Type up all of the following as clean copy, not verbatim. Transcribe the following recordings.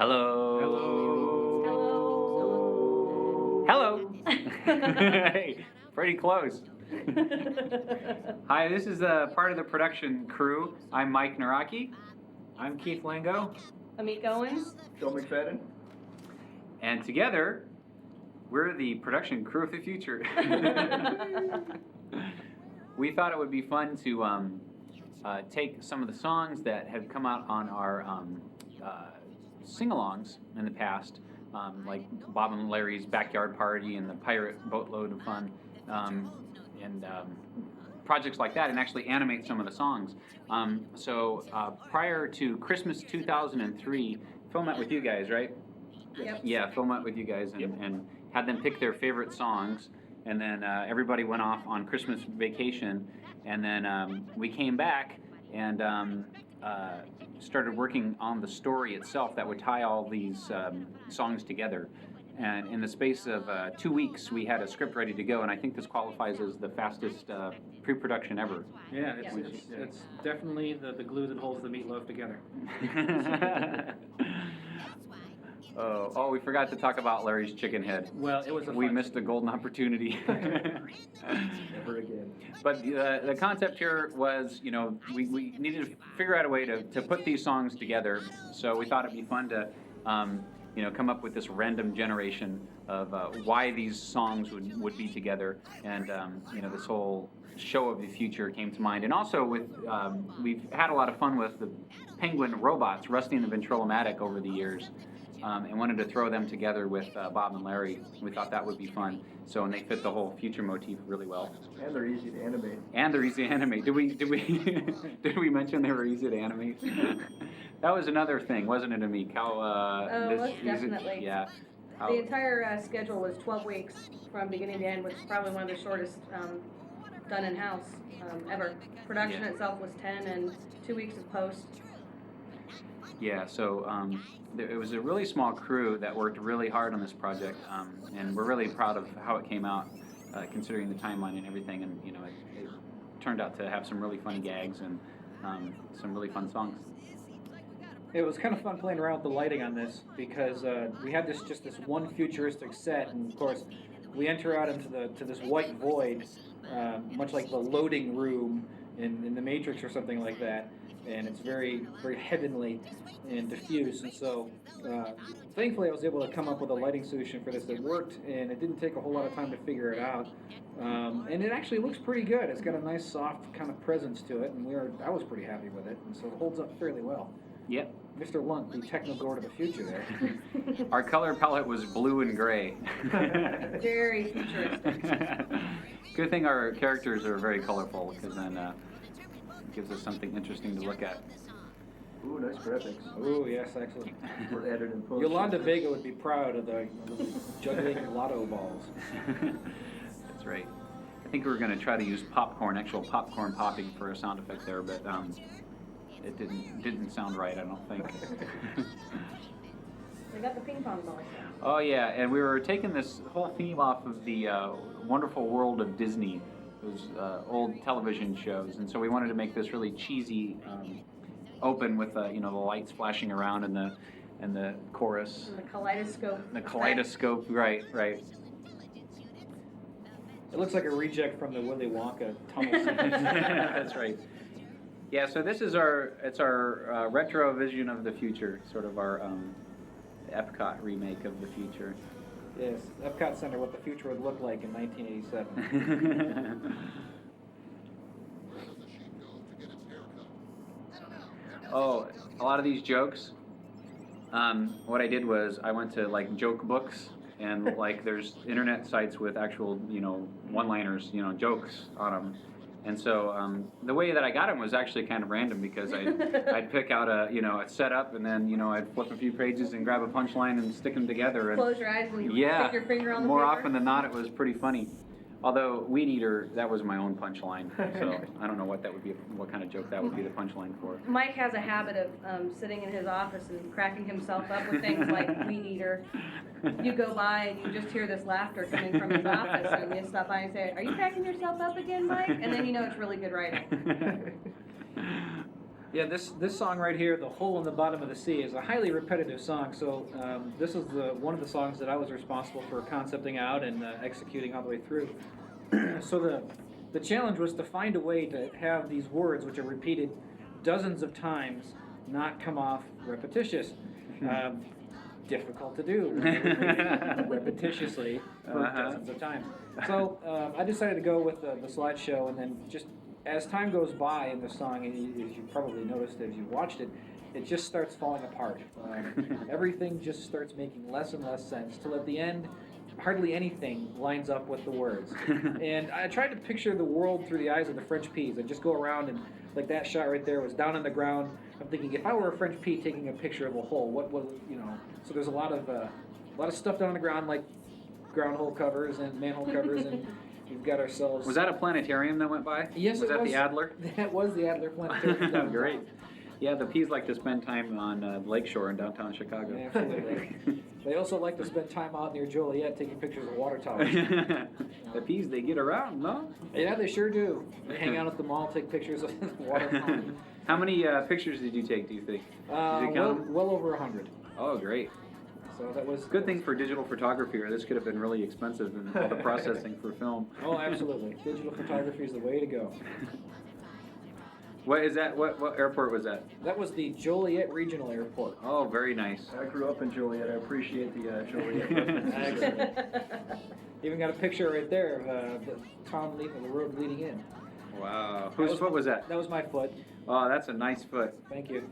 Hello. Hello. Hello. Hey, pretty close. Hi, this is part of the production crew. I'm Mike Nawrocki. I'm Keith Lango. Ameake Owens. Phil McFadden. And together, we're the production crew of the future. We thought it would be fun to take some of the songs that have come out on our sing-alongs in the past, like Bob and Larry's Backyard Party and the Pirate Boatload of Fun, and projects like that, and actually animate some of the songs. So prior to Christmas 2003, Phil met with you guys, right? Yep. Yeah, Phil met with you guys and had them pick their favorite songs, and then everybody went off on Christmas vacation, and then we came back and started working on the story itself that would tie all these songs together. And in the space of 2 weeks, we had a script ready to go, and I think this qualifies as the fastest pre-production ever. Yeah, it's definitely the glue that holds the meatloaf together. Oh, we forgot to talk about Larry's chicken head. Well, it was We missed a golden opportunity. Never again. But the concept here was, we needed to figure out a way to put these songs together. So we thought it'd be fun to, come up with this random generation of why these songs would be together. And, this whole show of the future came to mind. And also we've had a lot of fun with the penguin robots, Rusty and the Ventrolomatic, over the years. And wanted to throw them together with Bob and Larry. We thought that would be fun. So, and they fit the whole future motif really well. And they're easy to animate. Did we did we mention they were easy to animate? That was another thing, wasn't it, Ameake? Most definitely. Yeah. The entire schedule was 12 weeks from beginning to end, which is probably one of the shortest done in-house ever. Production itself was 10 and 2 weeks of post. Yeah, so it was a really small crew that worked really hard on this project, and we're really proud of how it came out, considering the timeline and everything. And it turned out to have some really funny gags and some really fun songs. It was kind of fun playing around with the lighting on this because we had this one futuristic set, and of course we enter out into this white void, much like the loading room in the Matrix or something like that. And it's very, very heavenly and diffuse. And so, thankfully, I was able to come up with a lighting solution for this that worked, and it didn't take a whole lot of time to figure it out. And it actually looks pretty good. It's got a nice, soft kind of presence to it, and I was pretty happy with it. And so it holds up fairly well. Yep. Mr. Lunt, the techno-gore to the future there. Our color palette was blue and gray. Very futuristic. Good thing our characters are very colorful, because then gives us something interesting to look at. Ooh, nice graphics. Ooh, yes, excellent. We're added in post. Yolanda Vega would be proud of the juggling lotto balls. That's right. I think we were going to try to use actual popcorn popping for a sound effect there, but it didn't sound right, I don't think. We got the ping pong ball. Oh yeah, and we were taking this whole theme off of the wonderful world of Disney, those old television shows, and so we wanted to make this really cheesy, open with the lights flashing around and the chorus. And the kaleidoscope. The kaleidoscope, right. It looks like a reject from the Willy Wonka tunnel scene. That's right. Yeah, so this is our retro vision of the future, sort of our Epcot remake of the future. Yes, Epcot Center, what the future would look like in 1987. Oh, a lot of these jokes. What I did was I went to joke books, and there's internet sites with actual one-liners, jokes on them. And so the way that I got them was actually kind of random, because I'd pick out a setup, and then I'd flip a few pages and grab a punchline and stick them together. And close your eyes when you stick your finger on the more paper. often than not, it was pretty funny. Although Weed Eater, that was my own punchline, so I don't know what kind of joke that would be the punchline for. Mike has a habit of sitting in his office and cracking himself up with things like Weed Eater. You go by and you just hear this laughter coming from his office, and you stop by and say, "Are you cracking yourself up again, Mike?" And then it's really good writing. Yeah, this song right here, "The Hole in the Bottom of the Sea," is a highly repetitive song. So this is one of the songs that I was responsible for concepting out and executing all the way through. So the challenge was to find a way to have these words, which are repeated dozens of times, not come off repetitious. Difficult to do repetitiously for dozens of times. So I decided to go with the slideshow, and then just as time goes by in the song, and as you probably noticed as you watched it, it just starts falling apart. Everything just starts making less and less sense, till at the end, hardly anything lines up with the words. And I tried to picture the world through the eyes of the French peas. I just go around and, like that shot right there was down on the ground. I'm thinking, if I were a French pea taking a picture of a hole, what was, so there's a lot of stuff down on the ground, like ground hole covers and manhole covers, and we've got ourselves. Was that a planetarium that went by? Yes, was it that was. the Adler? That was the Adler Planetarium. Great. Yeah, the peas like to spend time on Lakeshore in downtown Chicago. Yeah, absolutely. They also like to spend time out near Joliet taking pictures of water towers. The peas, they get around, no? Yeah, they sure do. They hang out at the mall, take pictures of water fountain. How many pictures did you take, do you think? Did you count them? Well over 100. Oh, great. So that was Good thing for digital photography, or this could have been really expensive in all the processing for film. Oh, absolutely. Digital photography is the way to go. What is that? What airport was that? That was the Joliet Regional Airport. Oh, very nice. I grew up in Joliet. I appreciate the Joliet references. Excellent. Even got a picture right there of the town leaving the road leading in. Wow. Whose foot was that? That was my foot. Oh, that's a nice foot. Thank you.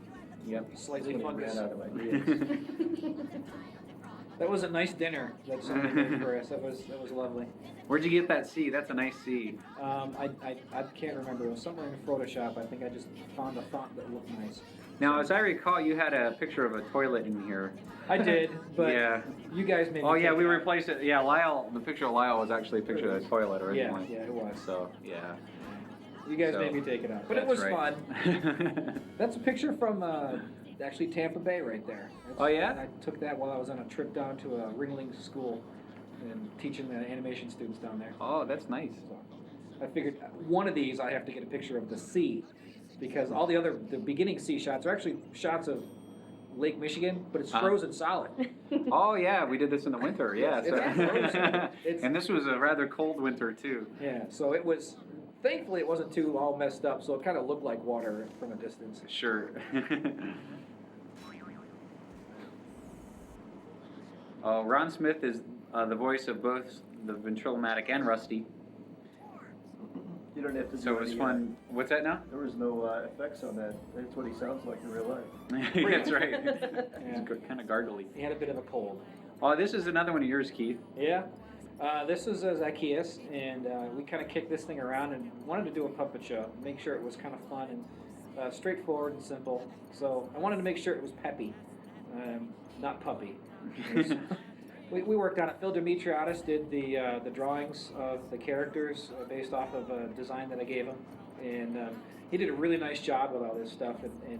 Yep. Slightly Ran fungus. out of ideas. That was a nice dinner that somebody made for us. That was lovely. Where'd you get that C? That's a nice C. I can't remember. It was somewhere in Photoshop. I think I just found a font that looked nice. Now, as I recall, you had a picture of a toilet in here. I did, but Yeah. you guys made me Oh, yeah, take we it out. replaced it. Yeah, Lyle, the picture of Lyle was actually a picture of the toilet originally. Yeah, it was. So, yeah. You guys So, made me take it out. But it that's was right. fun. That's a picture from actually Tampa Bay right there. Oh, yeah? I took that while I was on a trip down to a Ringling school and teaching the animation students down there. Oh, that's nice. So I figured one of these I have to get a picture of the sea, because all the beginning sea shots are actually shots of Lake Michigan, but it's frozen solid. Oh, yeah, we did this in the winter. Yeah. It's frozen. And this was a rather cold winter, too. Yeah, so it was, thankfully it wasn't too all messed up, so it kind of looked like water from a distance. Sure. Ron Smith is the voice of both the Ventrilomatic and Rusty. You don't have to. So do it was any, fun. What's that now? There was no effects on that. That's what he sounds like in real life. That's right. Yeah. It's kind of gargly. He had a bit of a cold. Oh, this is another one of yours, Keith. Yeah. This is Zacchaeus, and we kind of kicked this thing around and wanted to do a puppet show, make sure it was kind of fun and straightforward and simple. So I wanted to make sure it was peppy, not puppy. We worked on it. Phil Demetriadis did the drawings of the characters based off of a design that I gave him, and he did a really nice job with all this stuff, and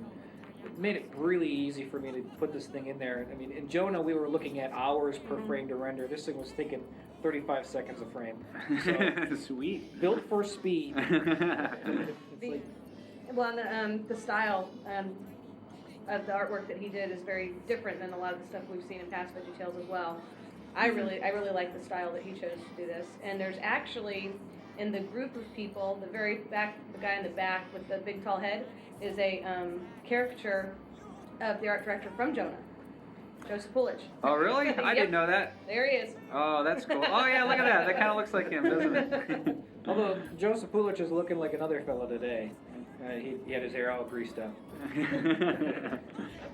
it made it really easy for me to put this thing in there. I mean, in Jonah, we were looking at hours per frame to render. This thing was taking 35 seconds a frame. So, Sweet. built for speed. It's Well, and the style of the artwork that he did is very different than a lot of the stuff we've seen in past VeggieTales as well. I really like the style that he chose to do this. And there's actually, in the group of people, the very back, the guy in the back with the big tall head, is a caricature of the art director from Jonah, Joseph Pulich. Oh, really? I didn't know that. There he is. Oh, that's cool. Oh, yeah, look at that. That kind of looks like him, doesn't it? Although Joseph Pulich is looking like another fellow today. He had his hair all greased up.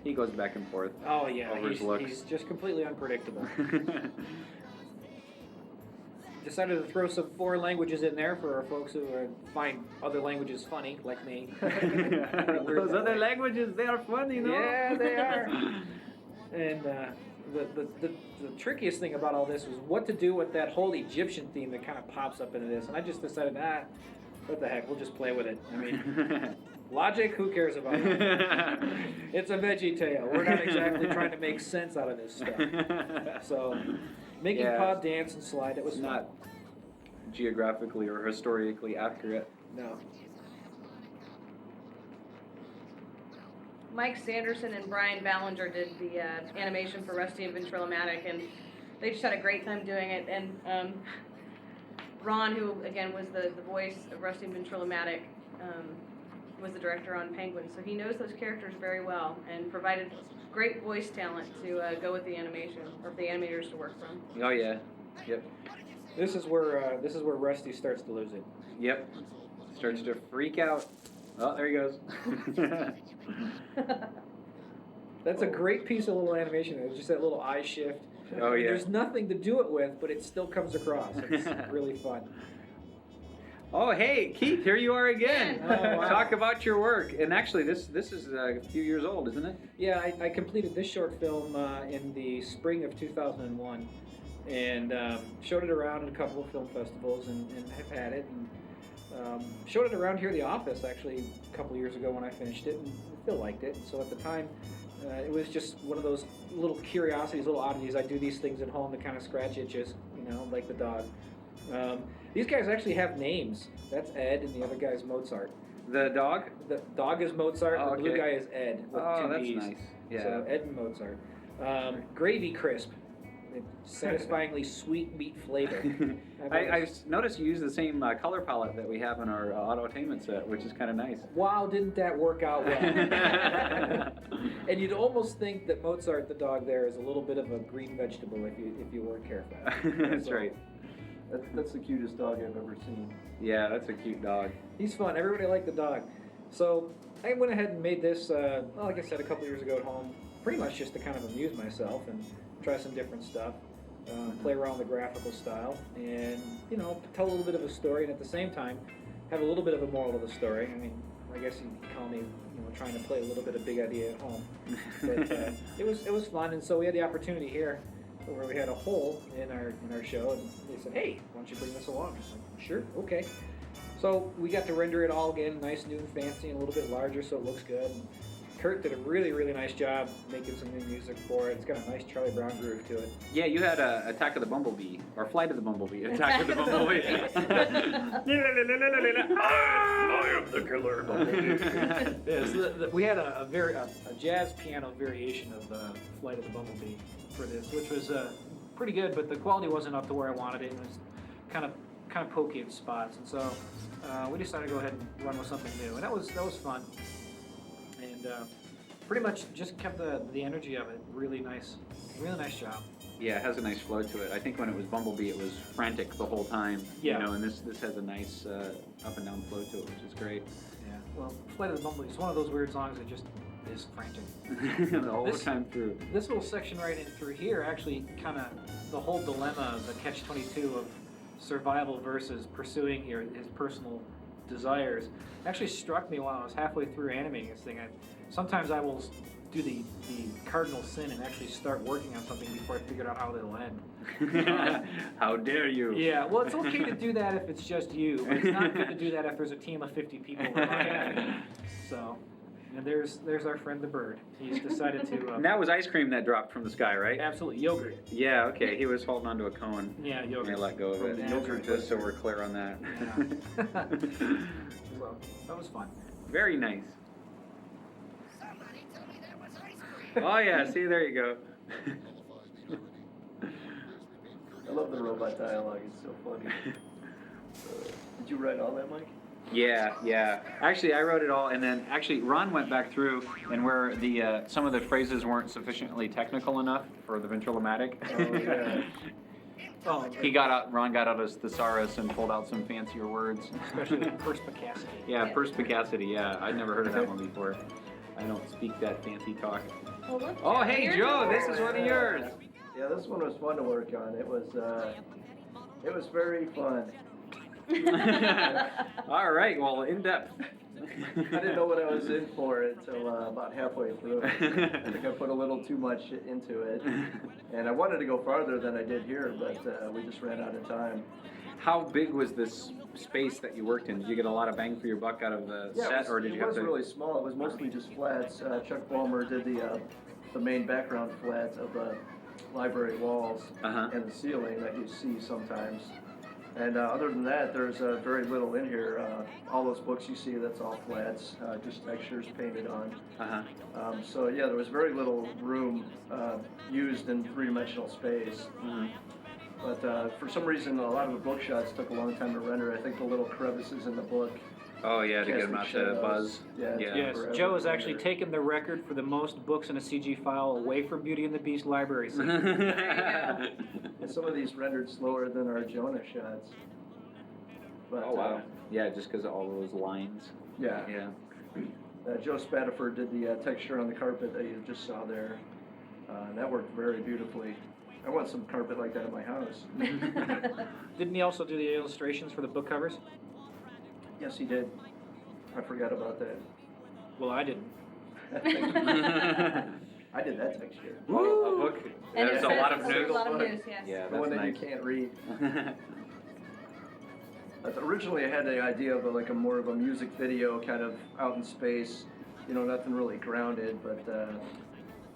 He goes back and forth. Oh yeah, Over his looks. he's just completely unpredictable. Decided to throw some foreign languages in there for our folks who find other languages funny, like me. Those other languages, they are funny, no? Yeah, they are. And the trickiest thing about all this was what to do with that whole Egyptian theme that kind of pops up into this. And I just decided, what the heck, we'll just play with it. I mean, logic, who cares about it? It's a VeggieTale. We're not exactly trying to make sense out of this stuff. So, making Pod dance and slide, it was not geographically or historically accurate. No. Mike Sanderson and Brian Ballinger did the animation for Rusty and Ventrilomatic, and they just had a great time doing it. And Ron, who again was the voice of Rusty and Ventrilomatic, was the director on Penguin, so he knows those characters very well and provided great voice talent to go with the animation, or for the animators to work from. Oh yeah. Yep. This is where Rusty starts to lose it. Yep. Starts to freak out. Oh, there he goes. That's a great piece of little animation. It's just that little eye shift. Oh yeah. There's nothing to do it with, but it still comes across. It's really fun. Oh hey, Keith, here you are again. Oh, wow. Talk about your work. And actually, this is a few years old, isn't it? Yeah, I completed this short film in the spring of 2001, and showed it around at a couple of film festivals, and have had it. And showed it around here at the office actually a couple of years ago when I finished it, and Phil liked it. So at the time, it was just one of those little curiosities, little oddities. I do these things at home to kind of scratch itches, like the dog. These guys actually have names. That's Ed, and the other guy is Mozart. The dog? The dog is Mozart, Oh, and the blue okay. guy is Ed with two that's E's. nice. Yeah. So Ed and Mozart. Gravy Crisp. Satisfyingly sweet meat flavor. I noticed you use the same color palette that we have in our Auto-Tainment set, which is kind of nice. Wow, didn't that work out well? And you'd almost think that Mozart, the dog there, is a little bit of a green vegetable if you weren't careful. That's right. That's the cutest dog I've ever seen. Yeah, that's a cute dog. He's fun. Everybody liked the dog. So I went ahead and made this, like I said, a couple years ago at home, pretty much just to kind of amuse myself and try some different stuff, play around with the graphical style, and tell a little bit of a story, and at the same time have a little bit of a moral of the story. I mean, I guess you could call me trying to play a little bit of Big Idea at home, but it was fun. And so we had the opportunity here where we had a hole in our show, and they said, hey, why don't you bring this along? I was like, sure, okay. So we got to render it all again, nice, new, and fancy, and a little bit larger, so it looks good. And Kurt did a really, really nice job making some new music for it. It's got a nice Charlie Brown groove to it. Yeah, you had Attack of the Bumblebee, or Flight of the Bumblebee. Attack of the Bumblebee. I am the killer bumblebee. Yes, we had a jazz piano variation of Flight of the Bumblebee for this, which was pretty good, but the quality wasn't up to where I wanted it. It was kind of pokey in spots, and so we decided to go ahead and run with something new, and that was fun. And pretty much just kept the energy of it. Really nice job. Yeah, it has a nice flow to it. I think when it was Bumblebee, it was frantic the whole time. Yeah. And this has a nice up and down flow to it, which is great. Yeah. Well, Flight of the Bumblebee is one of those weird songs that just is frantic. The whole time through. This little section right in through here actually kind of the whole dilemma, the catch-22 of survival versus pursuing his personal desires actually struck me while I was halfway through animating this thing. Sometimes I will do the cardinal sin and actually start working on something before I figure out how it'll end. How dare you? Yeah, well, it's okay to do that if it's just you, but it's not good to do that if there's a team of 50 people relying on it. So, and there's our friend the bird. He's decided to... And that was ice cream that dropped from the sky, right? Absolutely, yogurt. Yeah, okay. He was holding onto a cone. Yeah, yogurt. And I let go of it. Yogurt. Just so we're clear on that. Yeah. So, that was fun. Very nice. Oh yeah, see, there you go. I love the robot dialogue. It's so funny. Did you write all that, Mike? Yeah. Actually, I wrote it all, and then actually Ron went back through, and where the some of the phrases weren't sufficiently technical enough for the ventrilomatic. Oh, yeah. Ron got out his thesaurus and pulled out some fancier words. Especially the perspicacity. Yeah, perspicacity. Yeah, I'd never heard of that one before. I don't speak that fancy talk. Well, look, Oh, hey, here's Joe, yours. this is one of yours. Yeah, this one was fun to work on. It was very fun. All right, well, in depth. I didn't know what I was in for until about halfway through. I think I put a little too much into it, and I wanted to go farther than I did here, but we just ran out of time. How big was this space that you worked in? Did you get a lot of bang for your buck out of the set, or did you have to? It was really small. It was mostly just flats. Chuck Ballmer did the main background flats of the library walls Uh-huh. and the ceiling that you see sometimes. And other than that, there's very little in here. All those books you see, that's all flats, just textures painted on. Uh-huh. So yeah, there was very little room used in three-dimensional space. Mhm. But for some reason, a lot of the book shots took a long time to render. I think the little crevices in the book. Oh yeah, to get them casting out to shadows. buzz. Yeah. it took Yes, forever Joe to has actually render. taken the record for the most books in a CG file away from Beauty and the Beast library scene. And some of these rendered slower than our Jonah shots. But, Oh wow. Yeah, just because of all those lines. Yeah. Yeah. Joe Spataford did the texture on the carpet that you just saw there. And that worked very beautifully. I want some carpet like that in my house. Didn't he also do the illustrations for the book covers? Yes, he did. I forgot about that. Well, I didn't. I did that texture. Woo! A book. And There's it a says lot of it's news. A lot of news, yes. Yeah, The that's one that nice. you can't read. Originally, I had the idea of like a more of a music video, kind of out in space. You know, nothing really grounded, but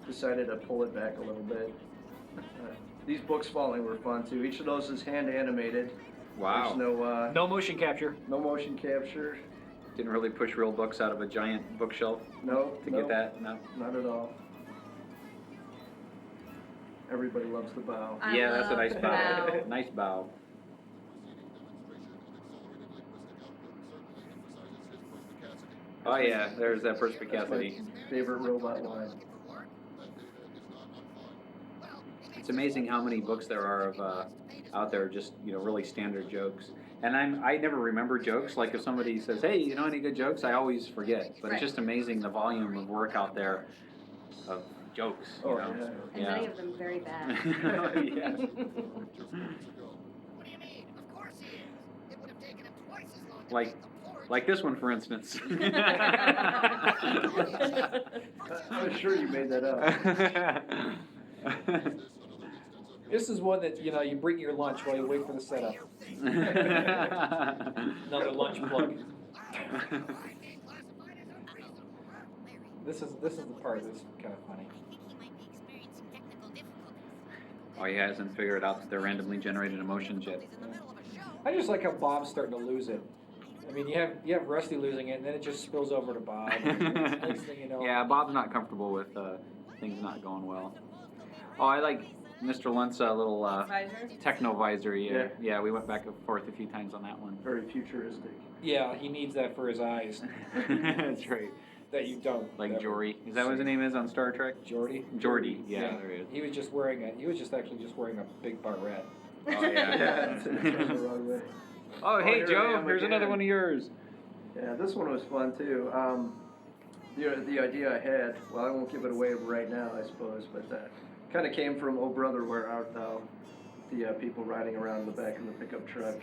decided to pull it back a little bit. These books falling were fun too. Each of those is hand animated. Wow. There's no No motion capture. no motion capture. Didn't really push real books out of a giant bookshelf No. to no, get that. No. Not at all. Everybody loves the bow. I Yeah, that's a love nice the bow. bow. Nice bow. Oh yeah, there's that perspicacity. Favorite robot line. It's amazing how many books there are of out there, just really standard jokes. And I never remember jokes. Like if somebody says, "Hey, you know any good jokes?" I always forget. But Right. it's just amazing the volume of work out there of jokes. Oh, know? yeah. And many of them very bad. Yes. Like this one, for instance. I was sure you made that up. This is one that you bring your lunch while you wait for the setup. Another lunch plug. This is the part that's kind of funny. Oh, he hasn't figured out that they're randomly generated emotions yet. I just like how Bob's starting to lose it. I mean, you have Rusty losing it, and then it just spills over to Bob. Next thing you know. Yeah, Bob's not comfortable with things not going well. Oh, I like Mr. Lunt's little Visor? techno visor. Yeah. Yeah, we went back and forth a few times on that one. Very futuristic. Yeah, he needs that for his eyes. That's right. That you don't. Like ever Jory. Is that what his name is on Star Trek? Geordi? Geordi. Yeah, there he is. He was just actually just wearing a big barrette. Oh yeah. Yeah, it's the wrong way. Oh hey here I Joe, am here's another again. one of yours. Yeah, this one was fun too. The idea I had, well, I won't give it away right now, I suppose, but kind of came from "Oh Brother, Where Art Thou?" The people riding around in the back of the pickup truck,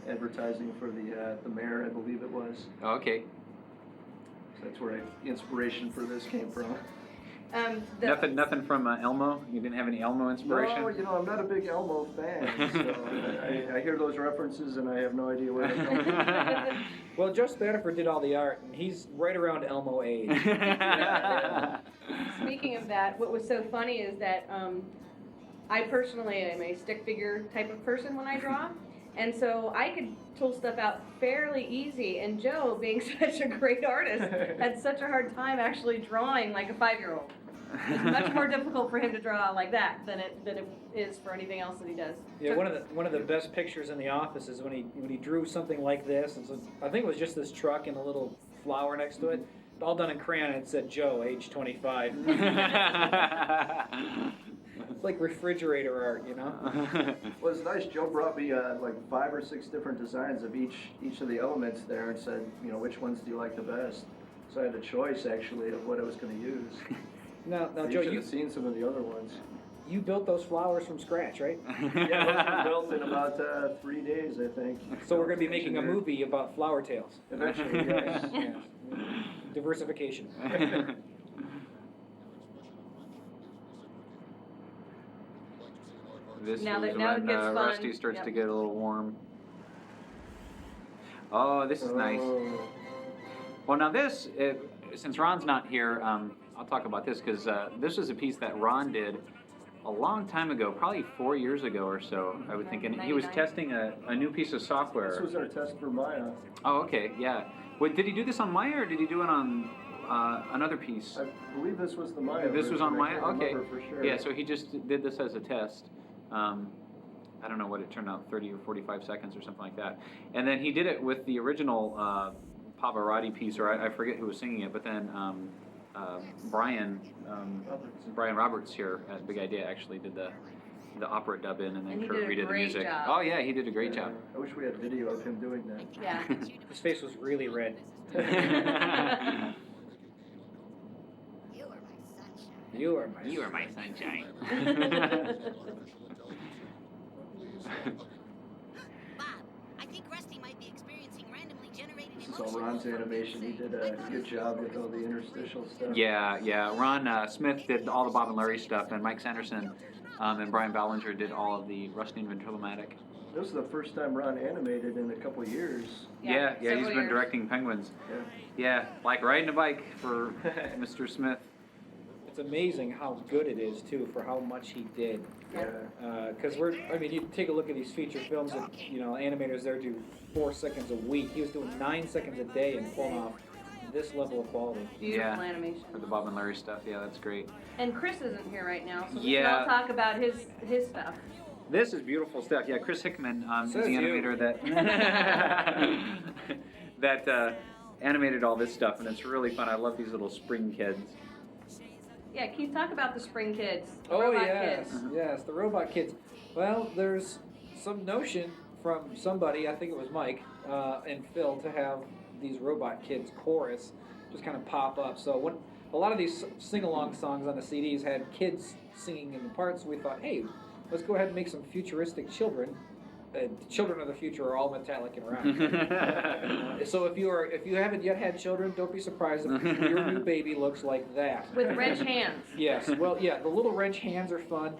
advertising for the mayor, I believe it was. Oh, okay. So that's where the inspiration for this came from. Nothing from Elmo. You didn't have any Elmo inspiration. No, I'm not a big Elmo fan, so I hear those references and I have no idea where they're coming from. Well, Joe Spataford did all the art, and he's right around Elmo age. Speaking of that, what was so funny is that I personally am a stick figure type of person when I draw. And so I could pull stuff out fairly easy, and Joe, being such a great artist, had such a hard time actually drawing like a 5-year-old. It's much more difficult for him to draw like that than it is for anything else that he does. Yeah, one of the best pictures in the office is when he drew something like this, and so I think it was just this truck and a little flower next to it, all done in crayon, and it said Joe, age 25. It's like refrigerator art, Well, it's nice. Joe brought me like 5 or 6 different designs of each of the elements there, and said, which ones do you like the best? So I had a choice actually of what I was going to use. Now, You Joe, should have seen some of the other ones. you built those flowers from scratch, right? Yeah, those were built in about 3 days, I think. So we're going to be making a movie about flower tails. Eventually, yes. Yeah. Diversification. This Now is it when gets fun. Rusty starts Yep. to get a little warm. Oh, this is nice. Oh. Well, now this, since Ron's not here, I'll talk about this because this is a piece that Ron did a long time ago, probably 4 years ago or so, I would think. And he was 99. testing a new piece of software. This was our test for Maya. Oh, okay, yeah. Wait, did he do this on Maya or did he do it on another piece? I believe this was the Maya. This was on version. Maya? I can't Okay. remember for sure. Yeah, so he just did this as a test. I don't know what it turned out, 30 or 45 seconds or something like that. And then he did it with the original Pavarotti piece, or I forget who was singing it, but then Brian Roberts here at Big Idea actually did the opera dub in, and then And he Kurt did a redid the great music. job. Oh yeah, he did a great Yeah, job. I wish we had video of him doing that. Yeah. His face was really red. You are my You are my sunshine. I think Rusty might be experiencing randomly generated This is all Ron's animation. He did a good job with all the interstitial stuff. Yeah. Ron Smith did all the Bob and Larry stuff, and Mike Sanderson and Brian Ballinger did all of the Rusty and Ventrilomatic. This is the first time Ron animated in a couple of years. Yeah, he's several been years. directing Penguins. Yeah. Yeah, like riding a bike for Mr. Smith. It's amazing how good it is too for how much he did. Yeah. Because you take a look at these feature films that animators there do 4 seconds a week. He was doing 9 seconds a day and pulling off this level of quality. Beautiful Yeah. animation. For the Bob and Larry stuff, yeah, that's great. And Chris isn't here right now, so we Yeah. can all talk about his stuff. This is beautiful stuff. Yeah, Chris Hickman is the Says you. animator that animated all this stuff, and it's really fun. I love these little spring kids. Yeah, Keith, talk about the Spring Kids. The Oh robot yes, kids. yes, the robot kids. Well, there's some notion from somebody, I think it was Mike and Phil, to have these robot kids chorus just kind of pop up. So when a lot of these sing-along songs on the CDs had kids singing in the parts, we thought, hey, let's go ahead and make some futuristic children. The children of the future are all metallic and round. So if you haven't yet had children, don't be surprised if your new baby looks like that. With wrench hands. Yes, well, yeah, the little wrench hands are fun,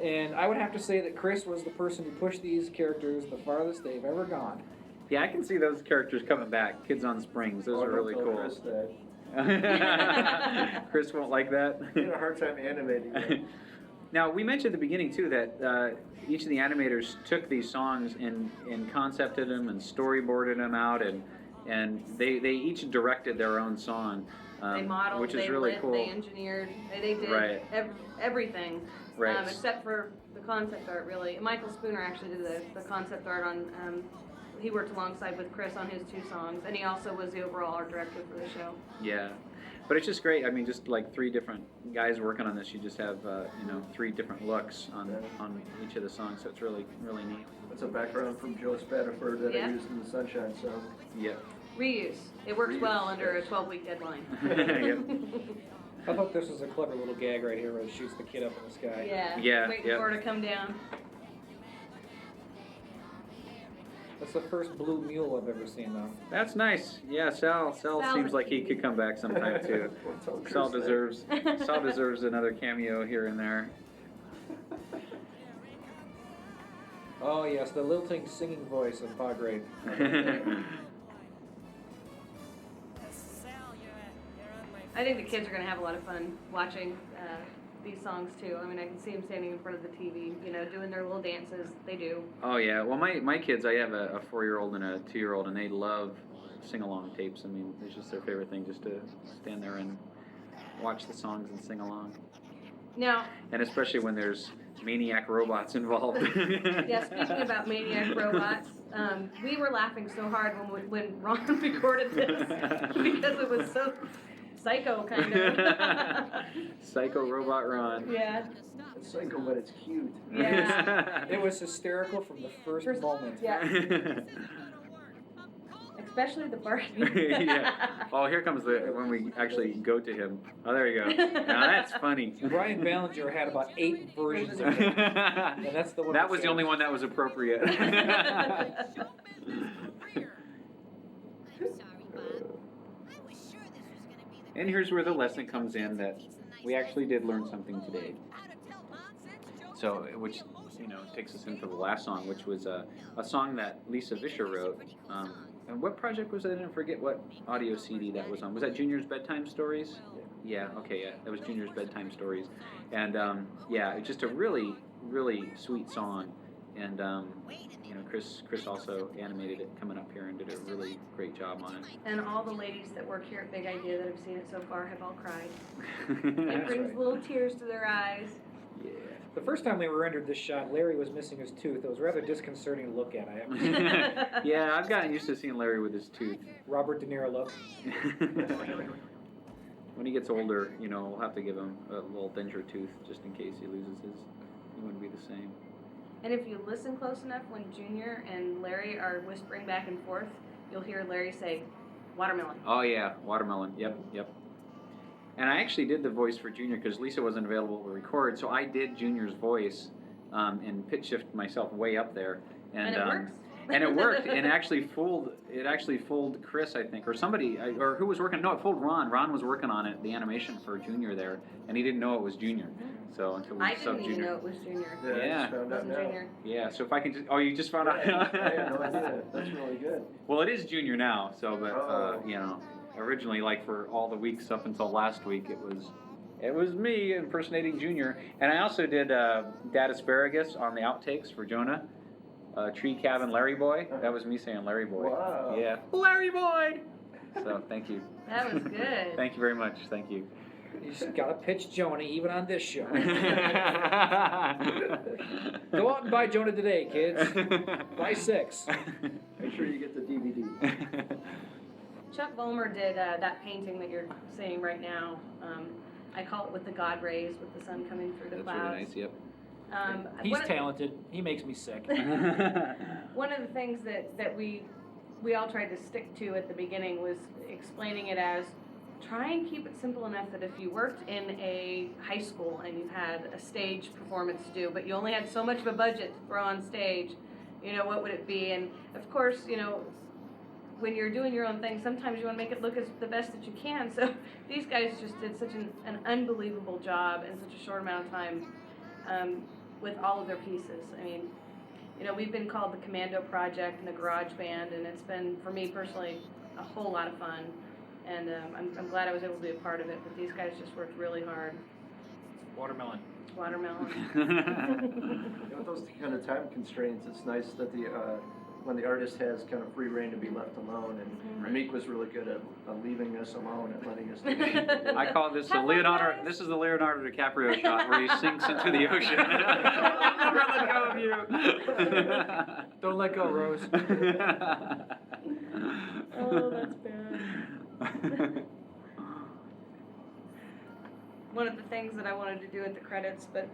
and I would have to say that Chris was the person who pushed these characters the farthest they've ever gone. Yeah, I can see those characters coming back. Kids on Springs, those are really cool. Chris that. Chris won't like that. He had a hard time animating it. Now, we mentioned at the beginning, too, that each of the animators took these songs and concepted them and storyboarded them out, and they each directed their own song, They modeled, which is they really lit, cool. they engineered, they did Right. everything, Right. except for the concept art, really. Michael Spooner actually did the concept art on, he worked alongside with Chris on his 2 songs, and he also was the overall art director for the show. Yeah. But it's just great. I mean, just like 3 different guys working on this, you just have 3 different looks on each of the songs. So it's really neat. That's a background from Joe Spadaford that Yeah. I used in the Sunshine song. Yeah. Reuse. It works Reuse, well under a yes. 12-week deadline. Yep. I thought this was a clever little gag right here where it shoots the kid up in the sky. Yeah. Yeah, Waiting yep. for her to come down. That's the first blue mule I've ever seen, though. That's nice. Yeah, Sal seems like he could come back sometime too. Don't curse Sal that. deserves another cameo here and there. Oh yes, the lilting singing voice of Padre. I think the kids are going to have a lot of fun watching these songs too. I mean, I can see them standing in front of the TV, doing their little dances. They do. Oh yeah. Well, my kids, I have a 4-year-old and a 2-year-old, and they love sing-along tapes. I mean, it's just their favorite thing, just to stand there and watch the songs and sing along. Now, And especially when there's maniac robots involved. yeah, speaking about maniac robots, we were laughing so hard when Ron recorded this because it was so psycho kind of. Psycho Robot Ron. Yeah. It's psycho, but it's cute. Yeah. It was hysterical from the first moment. Yeah. Especially the barking. Yeah. Oh, here comes when we actually go to him. Oh, there you go. Now that's funny. Brian Ballinger had about 8 versions of it, and that's the one. That was the only one that was appropriate. And here's where the lesson comes in that we actually did learn something today. So, which takes us into the last song, which was a song that Lisa Vischer wrote And what project was that? I didn't forget what audio CD that was on. Was that Junior's Bedtime Stories? Yeah, okay, yeah. That was Junior's Bedtime Stories. And, yeah, it's just a really, really sweet song. And, you know, Chris also animated it coming up here and did a really great job on it. And all the ladies that work here at Big Idea that have seen it so far have all cried. It brings little tears to their eyes. Yeah. The first time we rendered this shot, Larry was missing his tooth. It was rather disconcerting to look at. Yeah, I've gotten used to seeing Larry with his tooth. Robert De Niro look. When he gets older, you know, we'll have to give him a little denture tooth just in case he loses his. He wouldn't be the same. And if you listen close enough, when Junior and Larry are whispering back and forth, you'll hear Larry say, watermelon. Oh yeah, watermelon. Yep. And I actually did the voice for Junior because Lisa wasn't available to record, so I did Junior's voice and pitch shift myself way up there. And it works. And it worked, and it actually fooled Chris, I think, or somebody, or who was working. No, it fooled Ron. Ron was working on it, the animation for Junior there, and he didn't know it was Junior. So until we I subbed didn't Junior. even know it was Junior. Yeah, I Yeah. just found out Wasn't now. Junior. Yeah. So if I can just, you just found out. I had no idea. That's really good. Well, it is Junior now. So, but Oh. you know, originally, like for all the weeks up until last week, it was me impersonating Junior, and I also did Dad Asparagus on the outtakes for Jonah. Tree Cabin Larry Boy. That was me saying Larry Boy. Wow. Yeah. Larry Boy! So, thank you. That was good. Thank you very much. Thank you. You just gotta pitch Jonah even on this show. Go out and buy Jonah today, kids. Buy 6. Make sure you get the DVD. Chuck Vollmer did that painting that you're seeing right now. I call it With the God Rays, with the sun coming through the That's clouds. really nice, yep. He's talented. He makes me sick. One of the things that we all tried to stick to at the beginning was explaining it as try and keep it simple enough that if you worked in a high school and you had a stage performance to do, but you only had so much of a budget to throw on stage, you know, what would it be? And of course, you know, when you're doing your own thing, sometimes you want to make it look as the best that you can. So these guys just did such an unbelievable job in such a short amount of time with all of their pieces. I mean, you know, we've been called the Commando Project and the Garage Band, and it's been, for me personally, a whole lot of fun. And I'm glad I was able to be a part of it, but these guys just worked really hard. Watermelon. Watermelon. You know, with those kind of time constraints, it's nice that when the artist has kind of free reign to be left alone, and Ameake was really good at leaving us alone and letting us do it. I call this the Leonardo. This is the Leonardo DiCaprio shot where he sinks into the ocean. I'll never let go of you. Don't let go, Rose. Oh, that's bad. One of the things that I wanted to do at the credits, but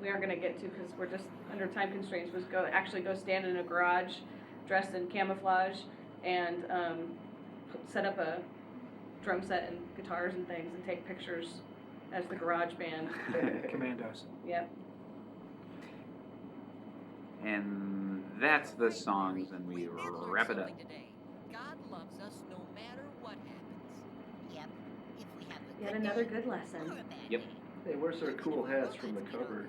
we aren't going to get to because we're just under time constraints, was go stand in a garage dressed in camouflage and set up a drum set and guitars and things and take pictures as the garage band. Commandos. Yep. And that's the songs, and we wrap it up. God loves us no matter what happens. Yep. If we have the Yet good another day good or lesson. a bad Yep. day. Hey, where's our cool hats from the cover?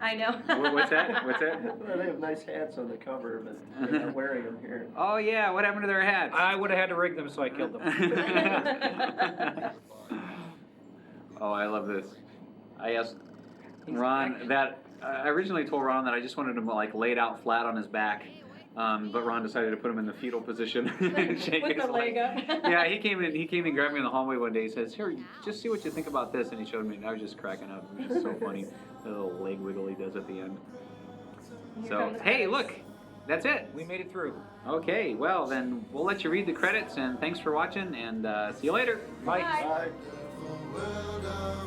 I know. What's that? What's that? Well, they have nice hats on the cover, but they're not wearing them here. Oh yeah, what happened to their hats? I would have had to rig them, so I killed them. Oh, I love this. I asked Ron that I originally told Ron that I just wanted him like laid out flat on his back, but Ron decided to put him in the fetal position and shake With his the leg up. Yeah, he came and grabbed me in the hallway one day. He says, "Here, just see what you think about this," and he showed me, and I was just cracking up. It was just so funny. The little leg wiggle he does at the end. Here So come the hey, credits. look, that's it. We made it through. Okay, well then we'll let you read the credits, and thanks for watching, and see you later. Bye. Bye. Bye.